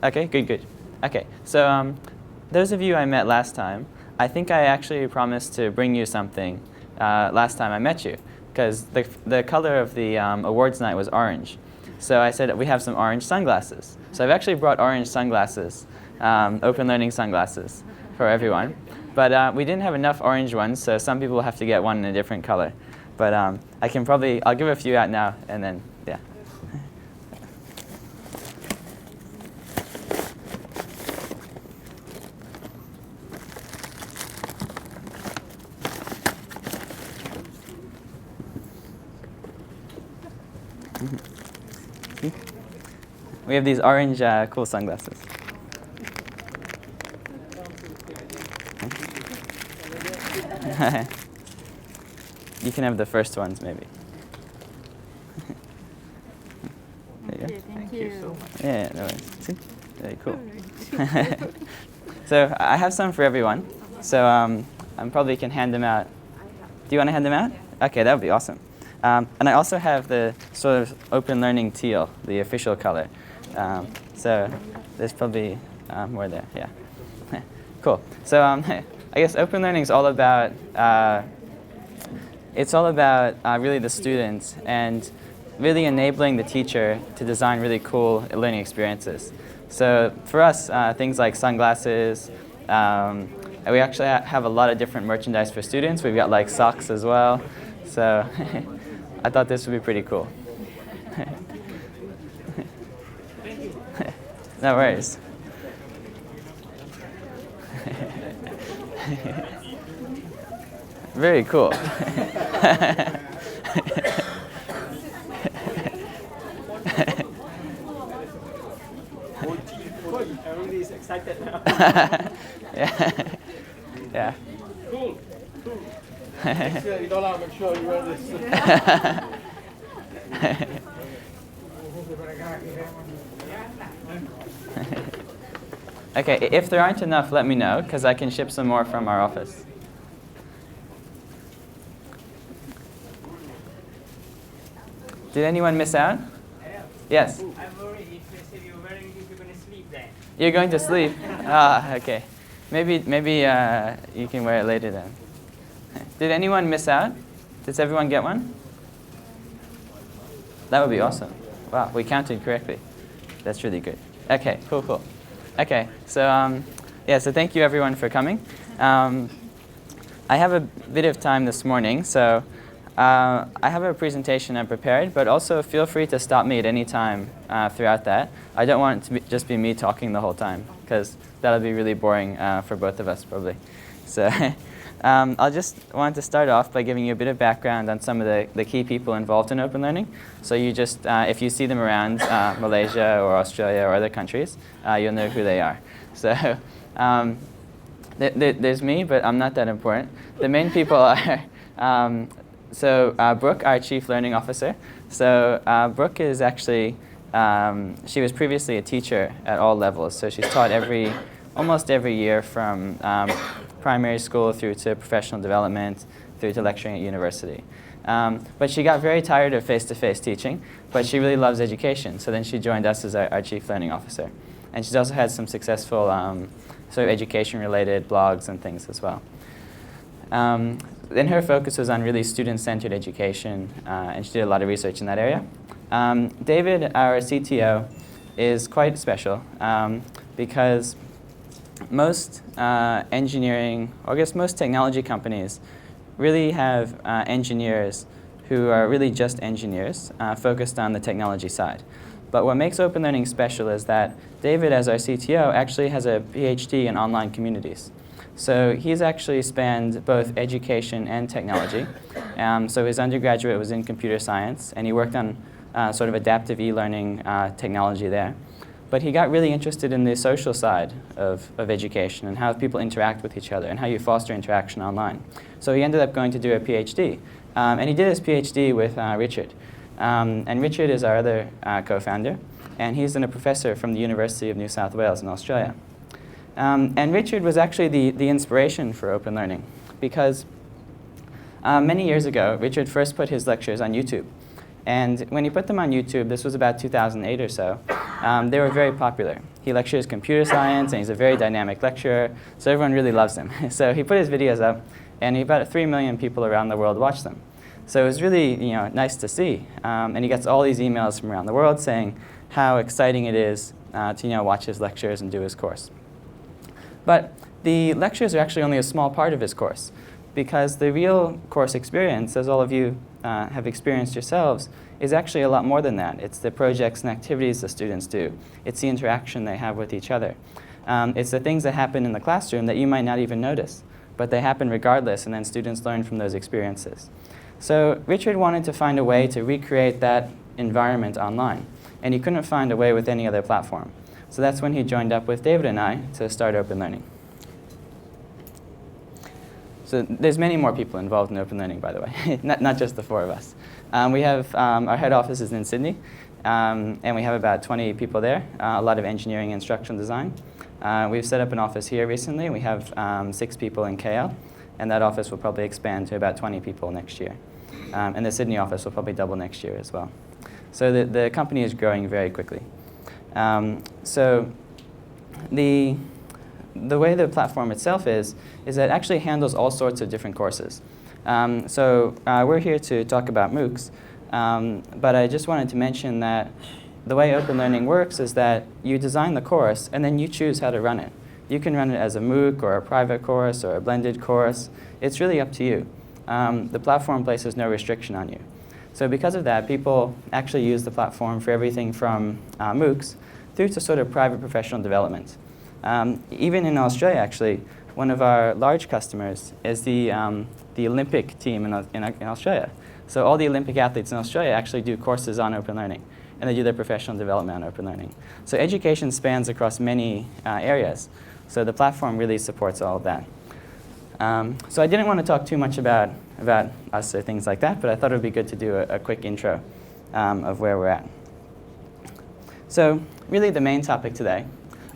Okay, good, good. Okay, so those of you I met last time, I think I actually promised to bring you something last time I met you, because the color of the awards night was orange. So I said we have some orange sunglasses. So I've actually brought orange sunglasses, open learning sunglasses for everyone. But we didn't have enough orange ones, so some people have to get one in a different color. But I'll give a few out now, and then, yeah. We have these orange cool sunglasses. You can have the first ones, maybe. There you go. Thank you so much. Yeah, no worries. See? Very cool. So I have some for everyone. So I probably can hand them out. Do you want to hand them out? Okay, that would be awesome. And I also have the sort of open learning teal, the official color. So there's probably more there, yeah. Cool. So I guess open learning is all about, really the students and really enabling the teacher to design really cool learning experiences. So for us, things like sunglasses, we actually have a lot of different merchandise for students. We've got like socks as well. So I thought this would be pretty cool. No worries. Very cool. Everybody's excited now. Yeah. Yeah. Cool. Next year, $1, make sure you wear this. Okay, if there aren't enough, let me know, because I can ship some more from our office. Did anyone miss out? Yes? I'm worried if they say you're wearing this, you're going to sleep then. You're going to sleep? Ah, okay. Maybe you can wear it later then. Did anyone miss out? Did everyone get one? That would be awesome. Wow, we counted correctly. That's really good. Okay, cool, cool. Okay, so so thank you everyone for coming. I have a bit of time this morning, so I have a presentation I prepared, but also feel free to stop me at any time throughout that. I don't want it to just be me talking the whole time, because that'll be really boring for both of us probably. So I'll just want to start off by giving you a bit of background on some of the key people involved in open learning. So you just, if you see them around Malaysia or Australia or other countries, you'll know who they are. So there's me, but I'm not that important. The main people are, Brooke, our Chief Learning Officer. So Brooke is actually, she was previously a teacher at all levels. So she's taught almost every year from primary school through to professional development, through to lecturing at university. But she got very tired of face-to-face teaching, but she really loves education. So then she joined us as our Chief Learning Officer. And she's also had some successful sort of education-related blogs and things as well. Then her focus was on really student-centered education, and she did a lot of research in that area. David, our CTO, is quite special because most engineering, or I guess most technology companies, really have engineers who are really just engineers focused on the technology side. But what makes open learning special is that David, as our CTO, actually has a PhD in online communities. So he's actually spanned both education and technology. So his undergraduate was in computer science, and he worked on sort of adaptive e-learning technology there. But he got really interested in the social side of education and how people interact with each other and how you foster interaction online. So he ended up going to do a PhD. And he did his PhD with Richard. And Richard is our other co-founder. And he's a professor from the University of New South Wales in Australia. And Richard was actually the inspiration for open learning because many years ago, Richard first put his lectures on YouTube. And when he put them on YouTube, this was about 2008 or so, they were very popular. He lectures computer science, and he's a very dynamic lecturer, so everyone really loves him. So he put his videos up, and about 3 million people around the world watched them. So it was really nice to see. And he gets all these emails from around the world saying how exciting it is to watch his lectures and do his course. But the lectures are actually only a small part of his course, because the real course experience, as all of you have experienced yourselves, is actually a lot more than that. It's the projects and activities the students do. It's the interaction they have with each other. It's the things that happen in the classroom that you might not even notice, but they happen regardless, and then students learn from those experiences. So Richard wanted to find a way to recreate that environment online, and he couldn't find a way with any other platform. So that's when he joined up with David and I to start Open Learning. So there's many more people involved in Open Learning, by the way, not just the 4 of us. We have our head office is in Sydney, and we have about 20 people there, a lot of engineering and instructional design. We've set up an office here recently. We have 6 people in KL, and that office will probably expand to about 20 people next year. And the Sydney office will probably double next year as well. So the company is growing very quickly. So the way the platform itself is that it actually handles all sorts of different courses. We're here to talk about MOOCs, but I just wanted to mention that the way Open Learning works is that you design the course and then you choose how to run it. You can run it as a MOOC or a private course or a blended course. It's really up to you. The platform places no restriction on you. So because of that, people actually use the platform for everything from MOOCs through to sort of private professional development. Even in Australia, actually, one of our large customers is the Olympic team in Australia. So all the Olympic athletes in Australia actually do courses on Open Learning, and they do their professional development on Open Learning. So education spans across many areas. So the platform really supports all of that. So I didn't want to talk too much about us or things like that, but I thought it would be good to do a quick intro of where we're at. So really the main topic today.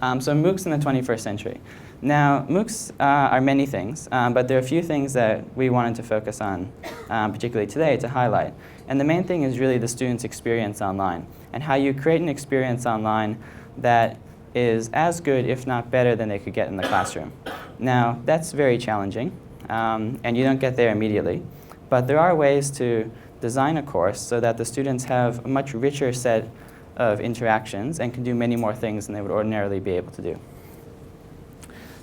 So MOOCs in the 21st century. Now, MOOCs are many things, but there are a few things that we wanted to focus on, particularly today, to highlight. And the main thing is really the student's experience online, and how you create an experience online that is as good, if not better, than they could get in the classroom. Now, that's very challenging, and you don't get there immediately. But there are ways to design a course so that the students have a much richer set of interactions and can do many more things than they would ordinarily be able to do.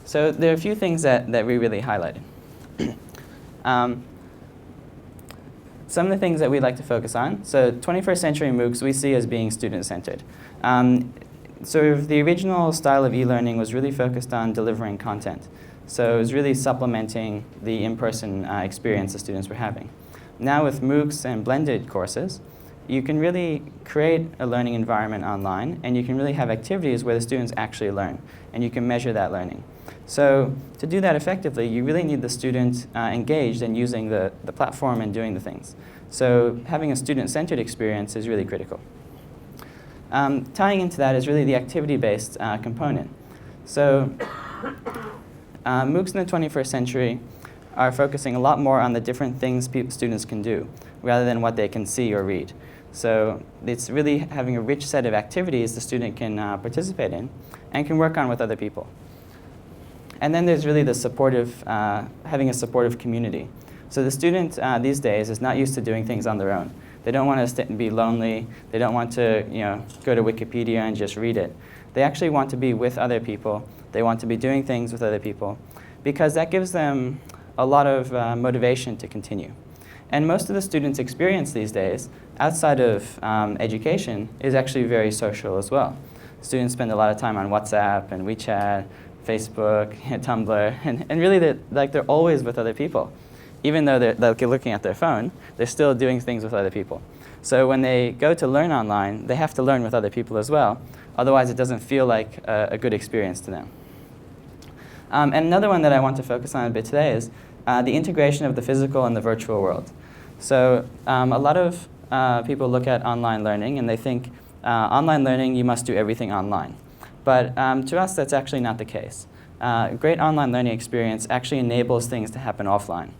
So there are a few things that we really highlighted. Some of the things that we'd like to focus on. So 21st century MOOCs we see as being student-centered. Sort of the original style of e-learning was really focused on delivering content. So it was really supplementing the in-person experience the students were having. Now with MOOCs and blended courses, you can really create a learning environment online, and you can really have activities where the students actually learn, and you can measure that learning. So to do that effectively, you really need the student engaged in using the platform and doing the things. So having a student-centered experience is really critical. Tying into that is really the activity-based component. So MOOCs in the 21st century are focusing a lot more on the different things students can do, rather than what they can see or read. So it's really having a rich set of activities the student can participate in and can work on with other people. And then there's really the supportive, having a supportive community. So the student these days is not used to doing things on their own. They don't want to be lonely. They don't want to go to Wikipedia and just read it. They actually want to be with other people. They want to be doing things with other people, because that gives them a lot of motivation to continue. And most of the students' experience these days, outside of education, is actually very social as well. Students spend a lot of time on WhatsApp and WeChat, Facebook, Tumblr, and really they're always with other people. Even though they're looking at their phone, they're still doing things with other people. So when they go to learn online, they have to learn with other people as well. Otherwise, it doesn't feel like a good experience to them. And another one that I want to focus on a bit today is the integration of the physical and the virtual world. So a lot of people look at online learning and they think online learning, you must do everything online. But to us, that's actually not the case. A great online learning experience actually enables things to happen offline.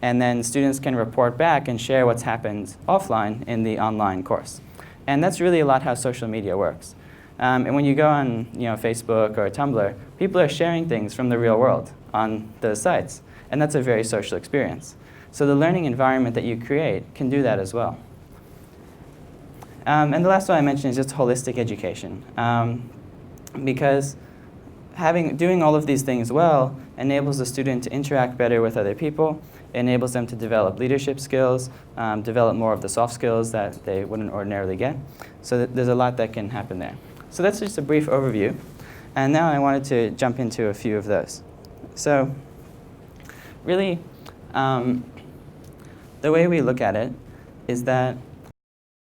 And then students can report back and share what's happened offline in the online course. And that's really a lot how social media works. And when you go on Facebook or Tumblr, people are sharing things from the real world on those sites. And that's a very social experience. So the learning environment that you create can do that as well. And the last one I mentioned is just holistic education. Because doing all of these things well enables the student to interact better with other people, enables them to develop leadership skills, develop more of the soft skills that they wouldn't ordinarily get. So there's a lot that can happen there. So that's just a brief overview. And now I wanted to jump into a few of those. So really, the way we look at it is that